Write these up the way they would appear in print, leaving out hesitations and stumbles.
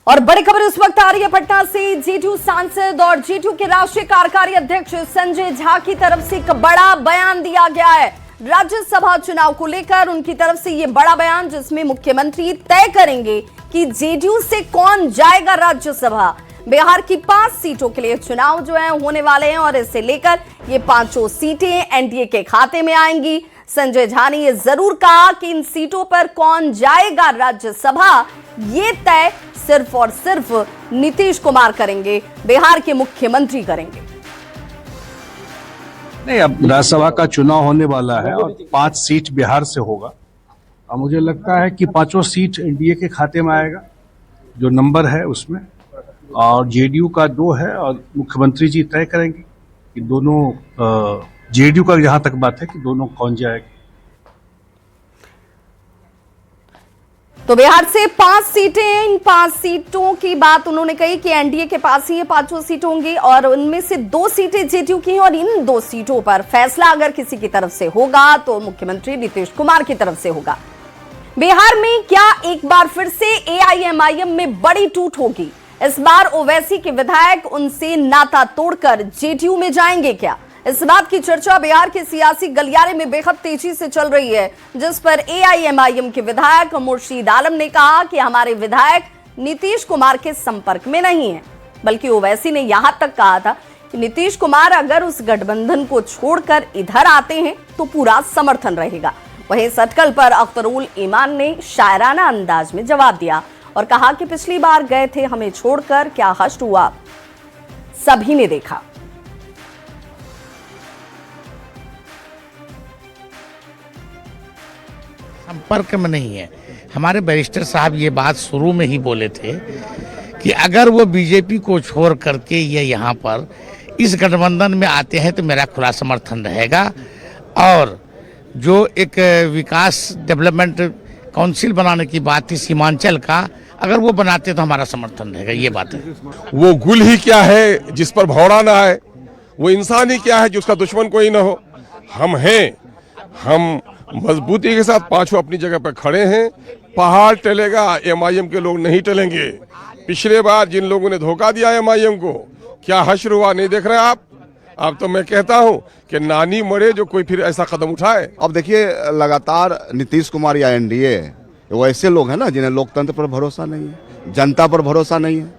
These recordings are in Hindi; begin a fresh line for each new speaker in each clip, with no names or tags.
और बड़ी खबर इस वक्त आ रही है पटना से। जेडीयू सांसद और जेडीयू के राष्ट्रीय कार्यकारी अध्यक्ष संजय झा की तरफ से एक बड़ा बयान दिया गया है राज्यसभा चुनाव को लेकर। उनकी तरफ से यह बड़ा बयान जिसमें मुख्यमंत्री तय करेंगे कि जेडीयू से कौन जाएगा राज्यसभा। बिहार की 5 सीटों के लिए चुनाव जो है होने वाले हैं और इससे लेकर ये 5 सीटें एनडीए के खाते में आएंगी। संजय झा ने यह जरूर कहा कि इन सीटों पर कौन जाएगा राज्यसभा ये तय सिर्फ और सिर्फ नीतीश कुमार करेंगे, बिहार के मुख्यमंत्री करेंगे।
नहीं, अब राज्यसभा का चुनाव होने वाला है और 5 सीट बिहार से होगा और मुझे लगता है कि 5 सीट एनडीए के खाते में आएगा जो नंबर है उसमें, और जेडीयू का 2 है और मुख्यमंत्री जी तय करेंगे कि दोनों जेडीयू का जहां तक बात है कि दोनों कौन जाएगा।
तो बिहार से 5 सीटें, इन 5 सीटों की बात उन्होंने कही कि एनडीए के पास ही ये 5 सीट होंगी और उनमें से 2 सीटें जेडीयू की हैं और इन 2 सीटों पर फैसला अगर किसी की तरफ से होगा तो मुख्यमंत्री नीतीश कुमार की तरफ से होगा। बिहार में क्या एक बार फिर से एआईएमआईएम में बड़ी टूट होगी? इस बार ओवैसी के विधायक उनसे नाता तोड़कर जेडीयू में जाएंगे क्या? इस बात की चर्चा बिहार के सियासी गलियारे में बेहद तेजी से चल रही है, जिस पर एआईएमआईएम के विधायक मुर्शीद आलम ने कहा कि हमारे विधायक नीतीश कुमार के संपर्क में नहीं है। बल्कि ओवैसी ने यहां तक कहा था कि नीतीश कुमार अगर उस गठबंधन को छोड़कर इधर आते हैं तो पूरा समर्थन रहेगा। वहीं सटकल पर अख्तरुल ईमान ने शायराना अंदाज में जवाब दिया और कहा कि पिछली बार गए थे हमें छोड़कर, क्या हश्र हुआ सभी ने देखा।
संपर्क में नहीं है। हमारे बैरिस्टर साहब ये बात शुरू में ही बोले थे कि अगर वो बीजेपी को छोड़ करके ये यहाँ पर इस गठबंधन में आते हैं तो मेरा खुला समर्थन रहेगा, और जो एक विकास डेवलपमेंट काउंसिल बनाने की बात थी सीमांचल का, अगर वो बनाते तो हमारा समर्थन रहेगा। ये बात है।
वो गुल ही क्या है जिस पर भौरा ना आए, वो इंसान ही क्या है जिसका दुश्मन कोई ना हो। हम हैं, हम मजबूती के साथ 5 अपनी जगह पर खड़े हैं। पहाड़ टलेगा, एमआईएम के लोग नहीं टलेंगे। पिछले बार जिन लोगों ने धोखा दिया एमआईएम को, क्या हश्र हुआ नहीं देख रहे आप? अब तो मैं कहता हूं कि नानी मरे जो कोई फिर ऐसा कदम उठाए।
अब देखिए, लगातार नीतीश कुमार या एनडीए वो ऐसे लोग हैं ना जिन्हें लोकतंत्र पर भरोसा नहीं है, जनता पर भरोसा नहीं है।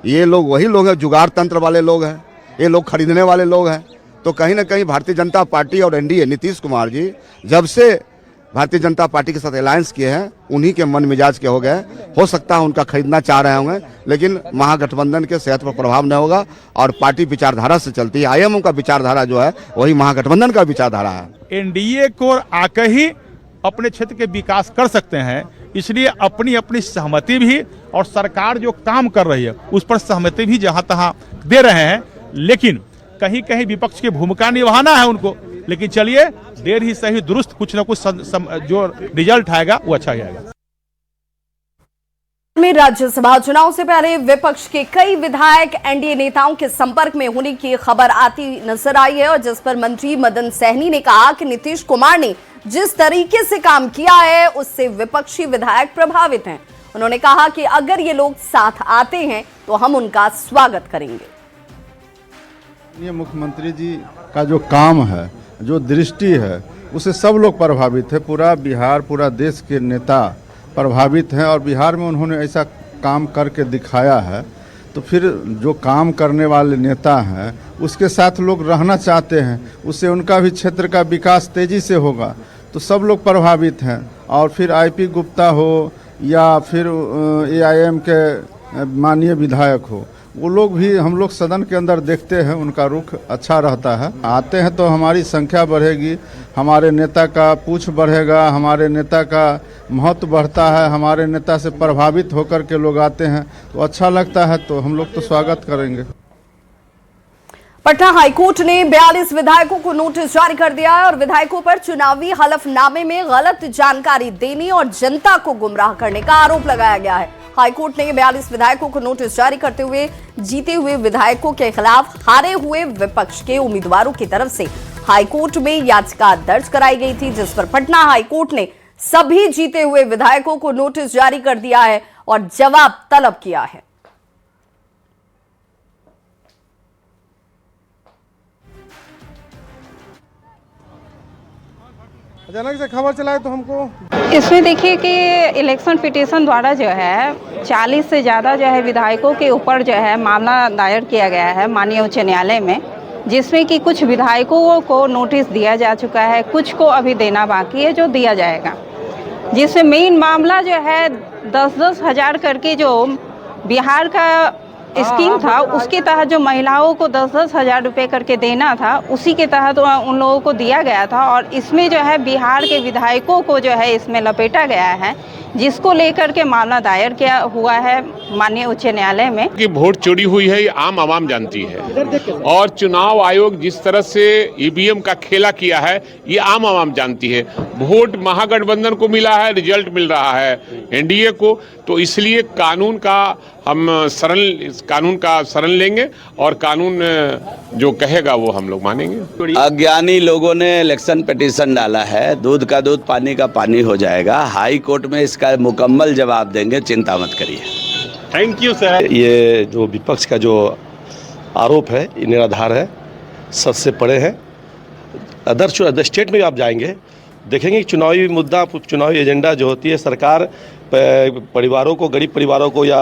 ये लोग वही लोग हैं, जुगाड़ तंत्र वाले लोग हैं, ये लोग खरीदने वाले लोग हैं। तो कहीं ना कहीं भारतीय जनता पार्टी और एनडीए, नीतीश कुमार जी जब से भारतीय जनता पार्टी के साथ अलायंस किए हैं उन्हीं के मन मिजाज के हो गए। हो सकता है उनका खरीदना चाह रहे होंगे, लेकिन महागठबंधन के सेहत पर प्रभाव नहीं होगा और पार्टी विचारधारा से चलती है। आईएमओ का विचारधारा जो है वही महागठबंधन का विचारधारा है।
एनडीए को आकर ही अपने क्षेत्र के विकास कर सकते हैं, इसलिए अपनी अपनी सहमति भी और सरकार जो काम कर रही है उस पर सहमति भी जहां तहां दे रहे हैं। लेकिन कहीं कहीं विपक्ष की भूमिका निभाना है उनको। लेकिन चलिए, देर ही सही दुरुस्त कुछ न कुछ जो रिजल्ट आएगा वो अच्छा आएगा।
में राज्यसभा चुनाव से पहले विपक्ष के कई विधायक एनडीए नेताओं के संपर्क में होने की खबर आती नजर आई है और जिस पर मंत्री मदन सहनी ने कहा कि नीतीश कुमार ने जिस तरीके से काम किया है उससे विपक्षी विधायक प्रभावित हैं। उन्होंने कहा कि अगर ये लोग साथ आते हैं तो हम उनका स्वागत करेंगे।
ये मुख्यमंत्री जी का जो काम है, जो दृष्टि है, उससे सब लोग प्रभावित है। पूरा बिहार, पूरा देश के नेता प्रभावित हैं और बिहार में उन्होंने ऐसा काम करके दिखाया है। तो फिर जो काम करने वाले नेता हैं उसके साथ लोग रहना चाहते हैं, उससे उनका भी क्षेत्र का विकास तेजी से होगा। तो सब लोग प्रभावित हैं। और फिर आईपी गुप्ता हो या फिर एआईएम के माननीय विधायक हो, वो लोग भी हम लोग सदन के अंदर देखते हैं, उनका रुख अच्छा रहता है। आते हैं तो हमारी संख्या बढ़ेगी, हमारे नेता का पूछ बढ़ेगा, हमारे नेता का महत्व बढ़ता है, हमारे नेता से प्रभावित होकर के लोग आते हैं तो अच्छा लगता है। तो हम लोग तो स्वागत करेंगे।
पटना हाईकोर्ट ने 42 विधायकों को नोटिस जारी कर दिया है और विधायकों पर चुनावी हलफनामे में गलत जानकारी देने और जनता को गुमराह करने का आरोप लगाया गया है। हाईकोर्ट ने 42 विधायकों को नोटिस जारी करते हुए जीते हुए विधायकों के खिलाफ हारे हुए विपक्ष के उम्मीदवारों की तरफ से हाईकोर्ट में याचिका दर्ज कराई गई थी, जिस पर पटना हाईकोर्ट ने सभी जीते हुए विधायकों को नोटिस जारी कर दिया है और जवाब तलब किया है।
अचानक से खबर चला है तो हमको
इसमें देखिए कि इलेक्शन पिटीशन द्वारा जो है 40 से ज़्यादा जो है विधायकों के ऊपर जो है मामला दायर किया गया है माननीय उच्च न्यायालय में, जिसमें कि कुछ विधायकों को नोटिस दिया जा चुका है, कुछ को अभी देना बाकी है जो दिया जाएगा। जिसमें मेन मामला जो है 10-10 हज़ार करके जो बिहार का स्कीम था, उसके तहत जो महिलाओं को 10-10 हज़ार रुपये करके देना था, उसी के तहत उन लोगों को दिया गया था। और इसमें जो है बिहार के विधायकों को जो है इसमें लपेटा गया है, जिसको लेकर के मामला दायर किया हुआ है माननीय उच्च न्यायालय में।
कि वोट चोरी हुई है ये आम आवाम जानती है, और चुनाव आयोग जिस तरह से ईवीएम का खेला किया है ये आम आवाम जानती है। वोट महागठबंधन को मिला है, रिजल्ट मिल रहा है एनडीए को, तो इसलिए कानून का शरण लेंगे और कानून जो कहेगा वो हम लोग मानेंगे।
अज्ञानी लोगों ने इलेक्शन पिटीशन डाला है, दूध का दूध पानी का पानी हो जाएगा। हाई कोर्ट में इसका मुकम्मल जवाब देंगे, चिंता मत करिए।
Thank you sir.
ये जो विपक्ष का जो आरोप है ये निराधार है, सच से परे है। अदर स्टेट में आप जाएंगे देखेंगे कि चुनावी मुद्दा, चुनावी एजेंडा जो होती है, सरकार परिवारों को, गरीब परिवारों को, या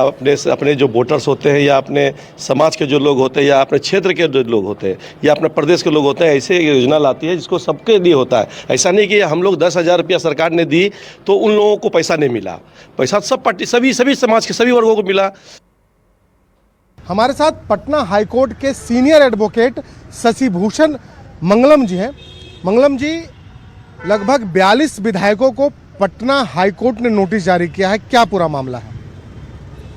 अपने जो वोटर्स होते हैं, या अपने समाज के जो लोग होते हैं, या अपने क्षेत्र के जो लोग होते हैं, या अपने प्रदेश के लोग होते हैं, ऐसे योजना लाती है जिसको सबके लिए होता है। ऐसा नहीं कि हम लोग 10,000 रुपया सरकार ने दी तो उन लोगों को पैसा नहीं मिला। पैसा सब पार्टी, सभी समाज के सभी वर्गों को मिला।
हमारे साथ पटना हाईकोर्ट के सीनियर एडवोकेट शशि भूषण मंगलम जी हैं। मंगलम जी, लगभग 42 विधायकों को पटना हाईकोर्ट ने नोटिस जारी किया है, क्या पूरा मामला है?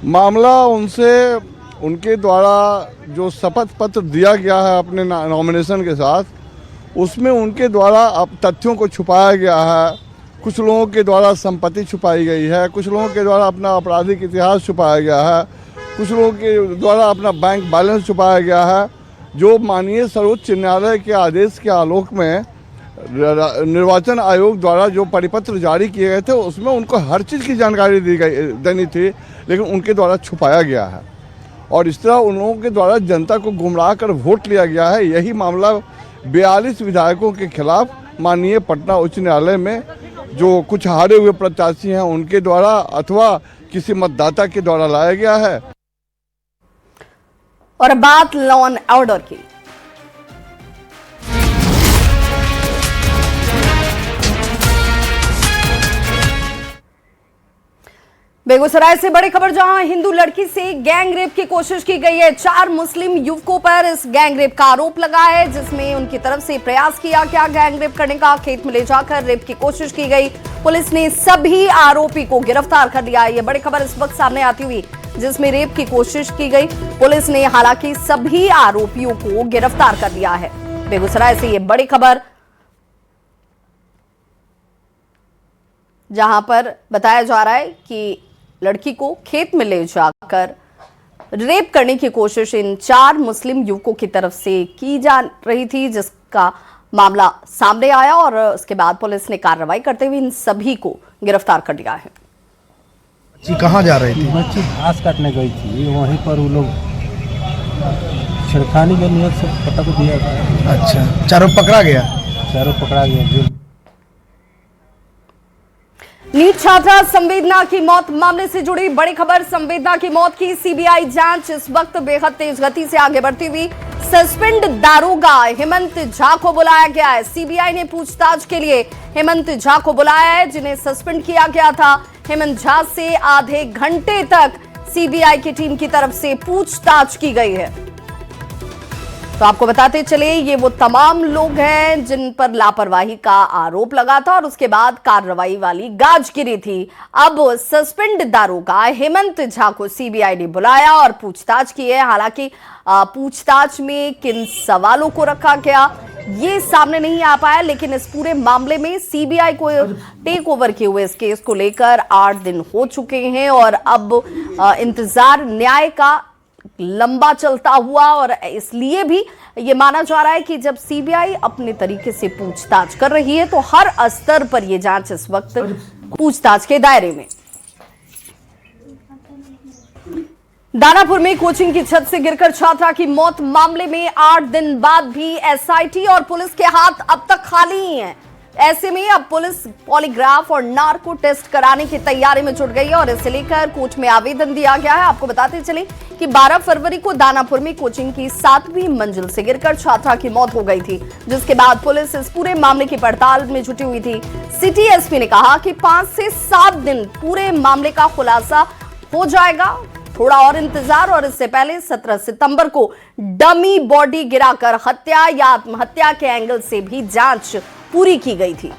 मामला उनके द्वारा जो शपथ पत्र दिया गया है अपने नॉमिनेशन के साथ, उसमें उनके द्वारा अब तथ्यों को छुपाया गया है। कुछ लोगों के द्वारा संपत्ति छुपाई गई है, कुछ लोगों के द्वारा अपना आपराधिक इतिहास छुपाया गया है, कुछ लोगों के द्वारा अपना बैंक बैलेंस छुपाया गया है। जो माननीय सर्वोच्च न्यायालय के आदेश के आलोक में निर्वाचन आयोग द्वारा जो परिपत्र जारी किए गए थे, उसमें उनको हर चीज़ की जानकारी देनी थी, लेकिन उनके द्वारा छुपाया गया है। और इस तरह उन लोगों के द्वारा जनता को गुमराह कर वोट लिया गया है। यही मामला 42 विधायकों के खिलाफ माननीय पटना उच्च न्यायालय में जो कुछ हारे हुए प्रत्याशी हैं उनके द्वारा अथवा किसी मतदाता के द्वारा लाया गया है।
और बात लॉ एंड ऑर्डर की। बेगूसराय से बड़ी खबर, जहां हिंदू लड़की से गैंग रेप की कोशिश की गई है। 4 मुस्लिम युवकों पर इस गैंग रेप का आरोप लगा है, जिसमें उनकी तरफ से प्रयास किया गया गैंग रेप करने का। खेत में ले जाकर रेप की कोशिश की गई। पुलिस ने सभी आरोपी को गिरफ्तार कर लिया है। ये बड़ी खबर इस वक्त सामने आती हुई, जिसमें रेप की कोशिश की गई। पुलिस ने हालांकि सभी आरोपियों को गिरफ्तार कर लिया है। बेगूसराय से ये बड़ी खबर, जहां पर बताया जा रहा है कि लड़की को खेत में ले जाकर रेप करने की कोशिश इन 4 मुस्लिम युवकों की तरफ से की जा रही थी, जिसका मामला सामने आया और उसके बाद पुलिस ने कार्रवाई करते हुए इन सभी को गिरफ्तार कर लिया है।
बच्ची कहाँ जा रही थी?
बच्ची घास काटने गई थी, वहीं पर वो लोग छिड़खानी के नियत से पता को दिया था।
अच्छा, चारों पकड़ा गया?
चारों पकड़ा गया।
नीट छात्रा संवेदना की मौत मामले से जुड़ी बड़ी खबर। संवेदना की मौत की सीबीआई जांच इस वक्त बेहद तेज गति से आगे बढ़ती हुई। सस्पेंड दारोगा हेमंत झा को बुलाया गया है। सीबीआई ने पूछताछ के लिए हेमंत झा को बुलाया है, जिन्हें सस्पेंड किया गया था। हेमंत झा से आधे घंटे तक सीबीआई की टीम की तरफ से पूछताछ की गई है। तो आपको बताते चले, ये वो तमाम लोग हैं जिन पर लापरवाही का आरोप लगा था और उसके बाद कार्रवाई वाली गाज गिरी थी। अब सस्पेंड दारोगा हेमंत झा को सीबीआई ने बुलाया और पूछताछ की है। हालांकि पूछताछ में किन सवालों को रखा गया ये सामने नहीं आ पाया, लेकिन इस पूरे मामले में सीबीआई को टेक ओवर किए हुए इस केस को लेकर 8 दिन हो चुके हैं और अब इंतजार न्याय का लंबा चलता हुआ। और इसलिए भी ये माना जा रहा है कि जब सीबीआई अपने तरीके से पूछताछ कर रही है तो हर स्तर पर यह जांच इस वक्त पूछताछ के दायरे में। दानापुर में कोचिंग की छत से गिरकर छात्रा की मौत मामले में 8 दिन बाद भी एसआईटी और पुलिस के हाथ अब तक खाली ही हैं। ऐसे में अब पुलिस पॉलीग्राफ और नार्को टेस्ट कराने की तैयारी में जुट गई है और इसे लेकर कोर्ट में आवेदन दिया गया है। आपको बताते चले कि 12 फरवरी को दानापुर में कोचिंग की 7वीं मंजिल से गिरकर छात्रा की मौत हो गई थी, जिसके बाद पुलिस इस पूरे मामले की पड़ताल में जुटी हुई थी। सिटी एसपी ने कहा कि 5 से 7 दिन पूरे मामले का खुलासा हो जाएगा, थोड़ा और इंतजार। और इससे पहले 17 सितंबर को डमी बॉडी गिराकर हत्या या आत्महत्या के एंगल से भी जांच पूरी की गई थी।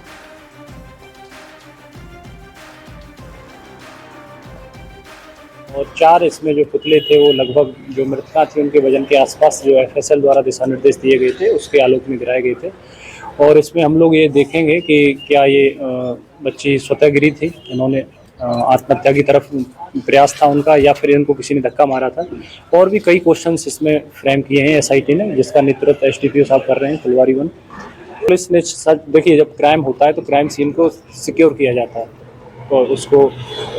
और 4 इसमें जो पुतले थे वो लगभग जो मृतका थी उनके वजन के आसपास जो एफएसएल द्वारा दिशा निर्देश दिए गए थे उसके आलोक में गिराए गए थे। और इसमें हम लोग ये देखेंगे कि क्या ये बच्ची स्वतः गिरी थी, इन्होंने आत्महत्या की तरफ प्रयास था उनका, या फिर इनको किसी ने धक्का मारा था। और भी कई क्वेश्चंस इसमें फ्रेम किए हैं एसआईटी ने, जिसका नेतृत्व एसडीपीओ साहब कर रहे हैं फुलवारी 1। पुलिस ने देखिए, जब क्राइम होता है तो क्राइम सीन को सिक्योर किया जाता है और उसको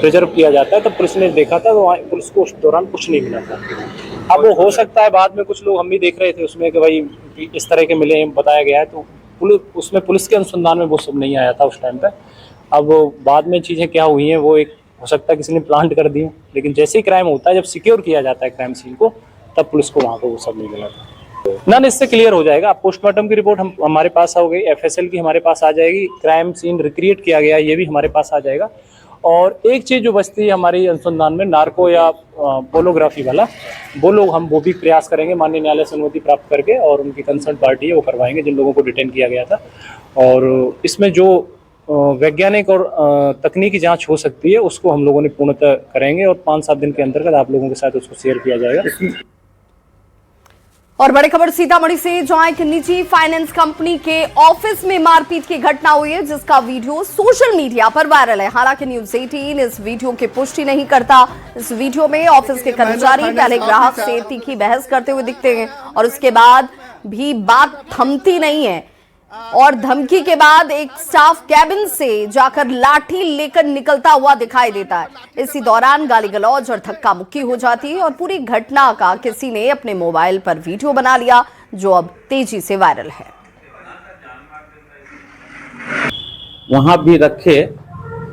प्रिजर्व किया जाता है। तब पुलिस ने देखा था तो पुलिस को उस दौरान कुछ नहीं मिला था। अब वो हो सकता है बाद में कुछ लोग, हम भी देख रहे थे उसमें कि भाई इस तरह के मिले बताया गया है, तो पुलिस के अनुसंधान में वो सब नहीं आया था उस टाइम पे। अब बाद में चीज़ें क्या हुई हैं वो एक हो सकता है किसी ने प्लांट कर दी, लेकिन जैसे ही क्राइम होता है, जब सिक्योर किया जाता है क्राइम सीन को, तब पुलिस को वहाँ पर वो सब नहीं मिला था। ना इससे क्लियर हो जाएगा। पोस्टमार्टम की रिपोर्ट हमारे पास आ गई, एफएसएल की हमारे पास आ जाएगी, क्राइम सीन रिक्रिएट किया गया ये भी हमारे पास आ जाएगा। और एक चीज़ जो बचती है हमारी अनुसंधान में, नार्को या पोलोग्राफी वाला, वो भी प्रयास करेंगे माननीय न्यायालय से अनुमति प्राप्त करके, और उनकी कंसर्न पार्टी है वो करवाएंगे जिन लोगों को डिटेन किया गया था। और इसमें जो वैज्ञानिक और तकनीकी जांच हो सकती है उसको हम लोगों ने पूर्णतः करेंगे और 5-7 दिन के अंतर्गत आप लोगों के साथ उसको शेयर किया जाएगा।
और बड़ी खबर सीतामढ़ी से, जहां एक निजी फाइनेंस कंपनी के ऑफिस में मारपीट की घटना हुई है, जिसका वीडियो सोशल मीडिया पर वायरल है। हालांकि न्यूज़ 18 इस वीडियो की पुष्टि नहीं करता। इस वीडियो में ऑफिस के कर्मचारी पहले ग्राहक से तीखी बहस करते हुए दिखते हैं और उसके बाद भी बात थमती नहीं है और धमकी के बाद एक स्टाफ कैबिन से जाकर लाठी लेकर निकलता हुआ दिखाई देता है। इसी दौरान गाली गलौज और धक्का मुक्की हो जाती है और पूरी घटना का किसी ने अपने मोबाइल पर वीडियो बना लिया, जो अब तेजी से वायरल है।
वहां भी रखे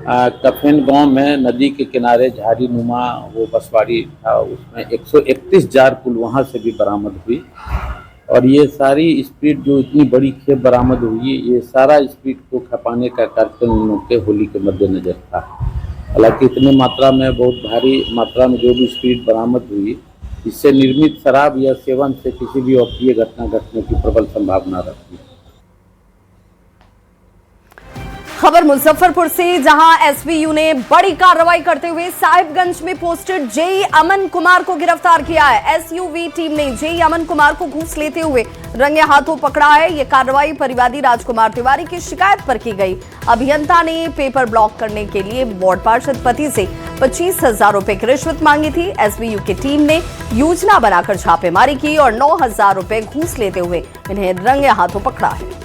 कफिन गांव में नदी के किनारे झाड़ी नुमा वो बसवाड़ी था, उसमें 131 जार पुल वहां से भी बरामद हुई। और ये सारी स्पीड जो इतनी बड़ी खेप बरामद हुई, ये सारा स्पीड को खपाने का कार्यक्रम इन लोगों के होली के मद्देनजर था। हालांकि इतनी मात्रा में, बहुत भारी मात्रा में जो भी स्पीड बरामद हुई, इससे निर्मित शराब या सेवन से किसी भी अप्रिय घटना घटने की प्रबल संभावना रहती है।
खबर मुजफ्फरपुर से, जहां एसवीयू ने बड़ी कार्रवाई करते हुए साहिबगंज में पोस्टेड जेई अमन कुमार को गिरफ्तार किया है। एसयूवी टीम ने जेई अमन कुमार को घूस लेते हुए रंगे हाथों पकड़ा है। यह कार्रवाई परिवादी राजकुमार तिवारी की शिकायत पर की गई। अभियंता ने पेपर ब्लॉक करने के लिए वार्ड पार्षद पति से 25,000 रुपए की रिश्वत मांगी थी। एसवीयू की टीम ने योजना बनाकर छापेमारी की और 9,000 रुपए घूस लेते हुए इन्हें रंगे हाथों पकड़ा है।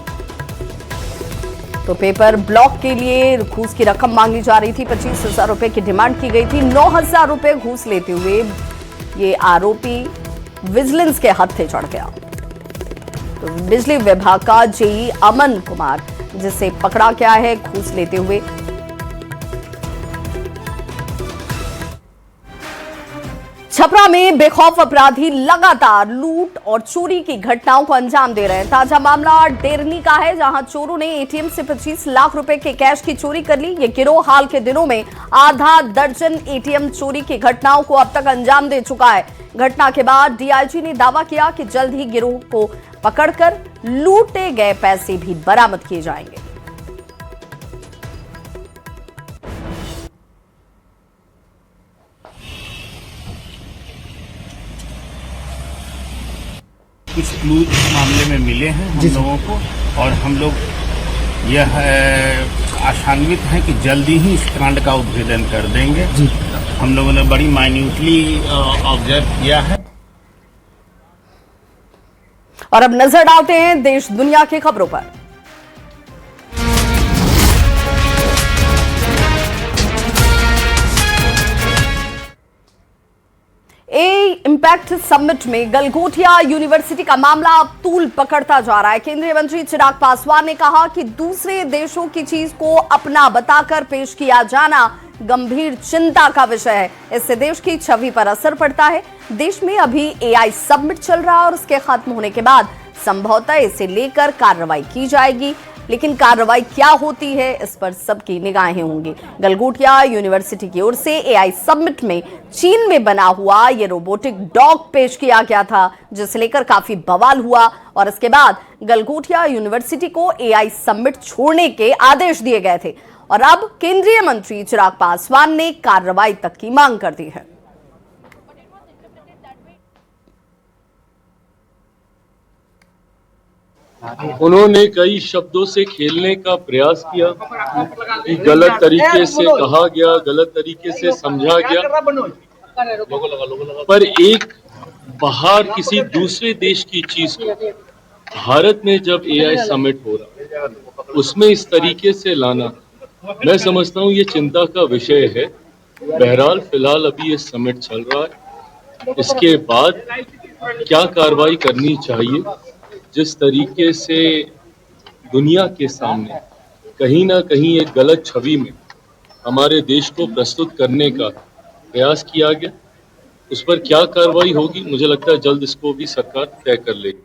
तो पेपर ब्लॉक के लिए घूस की रकम मांगी जा रही थी, 25,000 रुपए की डिमांड की गई थी। 9,000 रुपए घूस लेते हुए ये आरोपी विजिलेंस के हत्थे चढ़ गया। तो बिजली विभाग का जेई अमन कुमार, जिसे पकड़ा गया है घूस लेते हुए। छपरा में बेखौफ अपराधी लगातार लूट और चोरी की घटनाओं को अंजाम दे रहे हैं। ताजा मामला डेरनी का है, जहां चोरों ने एटीएम से 25 लाख रुपए के कैश की चोरी कर ली। ये गिरोह हाल के दिनों में आधा दर्जन एटीएम चोरी की घटनाओं को अब तक अंजाम दे चुका है। घटना के बाद डीआईजी ने दावा किया कि जल्द ही गिरोह को पकड़कर लूटे गए पैसे भी बरामद किए जाएंगे।
कुछ क्लू इस मामले में मिले हैं हम लोगों को, और हम लोग यह आशान्वित हैं कि जल्दी ही इस कांड का उद्भेदन कर देंगे। हम लोगों ने बड़ी माइन्यूटली ऑब्जर्व किया है।
और अब नजर डालते हैं देश दुनिया की खबरों पर। इम्पैक्ट समिट में गलगोटिया यूनिवर्सिटी का मामला अब तूल पकड़ता जा रहा है। केंद्रीय मंत्री चिराग पासवान ने कहा कि दूसरे देशों की चीज को अपना बताकर पेश किया जाना गंभीर चिंता का विषय है। इससे देश की छवि पर असर पड़ता है। देश में अभी एआई समिट चल रहा है और उसके खत्म होने के बाद संभवतः इसे लेकर कार्रवाई की जाएगी, लेकिन कार्रवाई क्या होती है इस पर सबकी निगाहें होंगी। गलगोटिया यूनिवर्सिटी की ओर से एआई समिट में चीन में बना हुआ ये रोबोटिक डॉग पेश किया गया था, जिसे लेकर काफी बवाल हुआ और इसके बाद गलगोटिया यूनिवर्सिटी को एआई समिट छोड़ने के आदेश दिए गए थे और अब केंद्रीय मंत्री चिराग पासवान ने कार्रवाई तक की मांग कर दी है।
उन्होंने कई शब्दों से खेलने का प्रयास किया कि गलत तरीके से कहा गया, गलत तरीके से समझा गया, पर एक बाहर किसी दूसरे देश की चीज को भारत में जब एआई समिट हो रहा उसमें इस तरीके से लाना, मैं समझता हूँ ये चिंता का विषय है। बहरहाल फिलहाल अभी ये समिट चल रहा है, इसके बाद क्या कार्रवाई करनी चाहिए, जिस तरीके से दुनिया के सामने कहीं ना कहीं एक गलत छवि में हमारे देश को प्रस्तुत करने का प्रयास किया गया, उस पर क्या कार्रवाई होगी, मुझे लगता है जल्द इसको भी सरकार तय कर लेगी।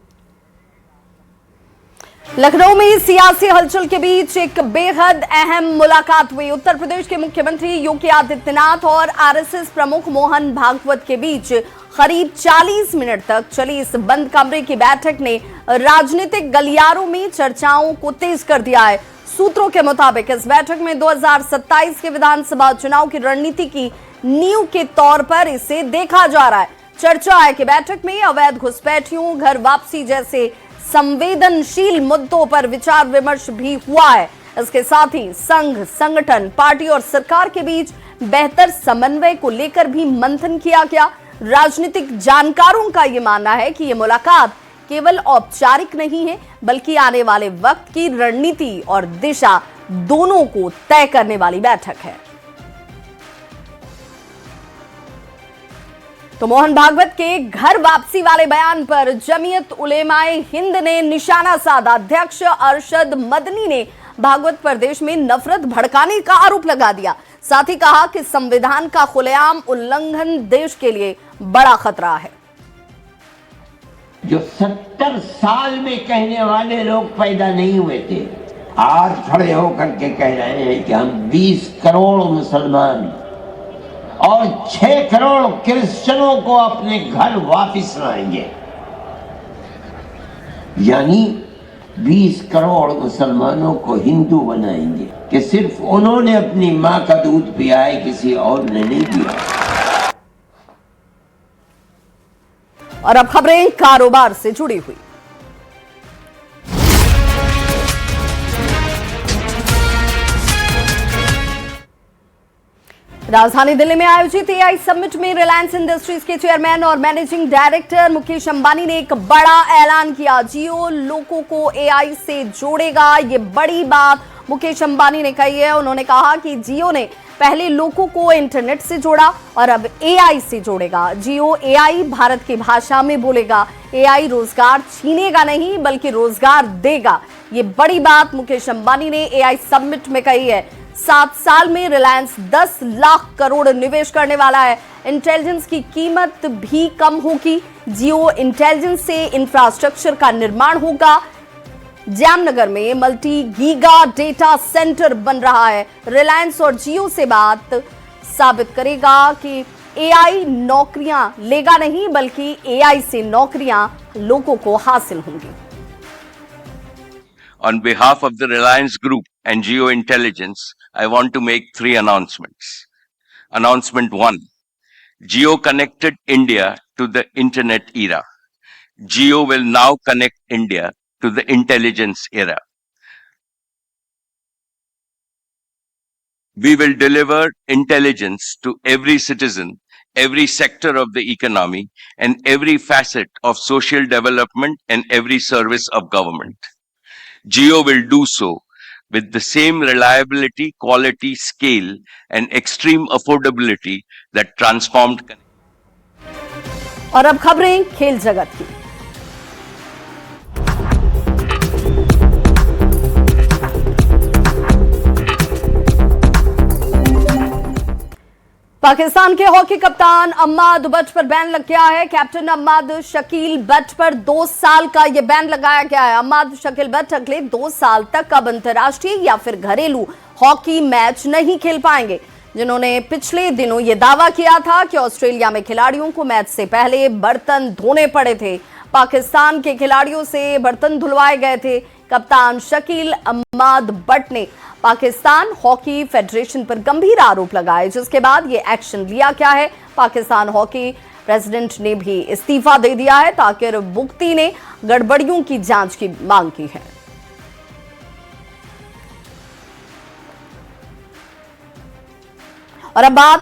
लखनऊ में सियासी हलचल के बीच एक बेहद अहम मुलाकात हुई। उत्तर प्रदेश के मुख्यमंत्री योगी आदित्यनाथ और आरएसएस प्रमुख मोहन भागवत के बीच करीब 40 मिनट तक चली इस बंद कमरे की बैठक ने राजनीतिक गलियारों में चर्चाओं को तेज कर दिया है। सूत्रों के मुताबिक इस बैठक में 2027 के विधानसभा चुनाव की रणनीति की नींव के तौर पर इसे देखा जा रहा है। चर्चा है कि बैठक में अवैध घुसपैठियों, घर वापसी जैसे संवेदनशील मुद्दों पर विचार विमर्श भी हुआ है। इसके साथ ही संघ, संगठन, पार्टी और सरकार के बीच बेहतर समन्वय को लेकर भी मंथन किया गया। राजनीतिक जानकारों का यह मानना है कि यह मुलाकात केवल औपचारिक नहीं है, बल्कि आने वाले वक्त की रणनीति और दिशा दोनों को तय करने वाली बैठक है। तो मोहन भागवत के घर वापसी वाले बयान पर जमीयत उलेमाए हिंद ने निशाना साधा। अध्यक्ष अरशद मदनी ने भागवत पर देश में नफरत भड़काने का आरोप लगा दिया। साथ ही कहा कि संविधान का खुलेआम उल्लंघन देश के लिए बड़ा खतरा है।
जो 70 साल में कहने वाले लोग पैदा नहीं हुए थे, आज खड़े होकर के कह रहे हैं कि हम 20 करोड़ मुसलमान और 6 करोड़ क्रिश्चियनों को अपने घर वापस लाएंगे। यानी 20 करोड़ मुसलमानों को हिंदू बनाएंगे कि सिर्फ उन्होंने अपनी मां का दूध पिया है, किसी और ने नहीं पिया।
और अब खबरें कारोबार से जुड़ी हुई। राजधानी दिल्ली में आयोजित एआई समिट में रिलायंस इंडस्ट्रीज के चेयरमैन और मैनेजिंग डायरेक्टर मुकेश अंबानी ने एक बड़ा ऐलान किया। जियो लोगों को एआई से जोड़ेगा, ये बड़ी बात मुकेश अंबानी ने कही है। उन्होंने कहा कि जियो ने पहले लोगों को इंटरनेट से जोड़ा और अब एआई से जोड़ेगा। जियो एआई भारत की भाषा में बोलेगा। एआई रोजगार छीनेगा नहीं, बल्कि रोजगार देगा। ये बड़ी बात मुकेश अंबानी ने एआई समिट में कही है। 7 साल में रिलायंस 10 लाख करोड़ निवेश करने वाला है। इंटेलिजेंस की कीमत भी कम होगी। जियो इंटेलिजेंस से इंफ्रास्ट्रक्चर का निर्माण होगा। जामनगर में मल्टी गीगा डेटा सेंटर बन रहा है। रिलायंस और जियो से बात साबित करेगा कि एआई नौकरियां लेगा नहीं, बल्कि एआई से नौकरियां लोगों को हासिल होंगी।
On behalf of the Reliance Group and Geo Intelligence, I want to make 3 announcements. Announcement 1. Geo connected India to the internet era. Geo will now connect India to the intelligence era. We will deliver intelligence to every citizen, every sector of the economy, and every facet of social development and every service of government. Geo will do so with the same reliability, quality, scale, and extreme affordability that transformed.
और अब खबरें खेल जगत की। पाकिस्तान के हॉकी कप्तान अम्माद बट पर बैन लग गया है। कैप्टन अम्माद शकील बट पर 2 साल का यह बैन लगाया गया है। अम्माद शकील बट अगले 2 साल तक अब अंतर्राष्ट्रीय या फिर घरेलू हॉकी मैच नहीं खेल पाएंगे। जिन्होंने पिछले दिनों यह दावा किया था कि ऑस्ट्रेलिया में खिलाड़ियों को मैच से पहले बर्तन धोने पड़े थे। पाकिस्तान के खिलाड़ियों से बर्तन धुलवाए गए थे। कप्तान शकील अम्माद बट ने पाकिस्तान हॉकी फेडरेशन पर गंभीर आरोप लगाए, जिसके बाद ये एक्शन लिया गया है। पाकिस्तान हॉकी प्रेसिडेंट ने भी इस्तीफा दे दिया है। ताकिर बुख्ती ने गड़बड़ियों की जांच की मांग की है। और अब बात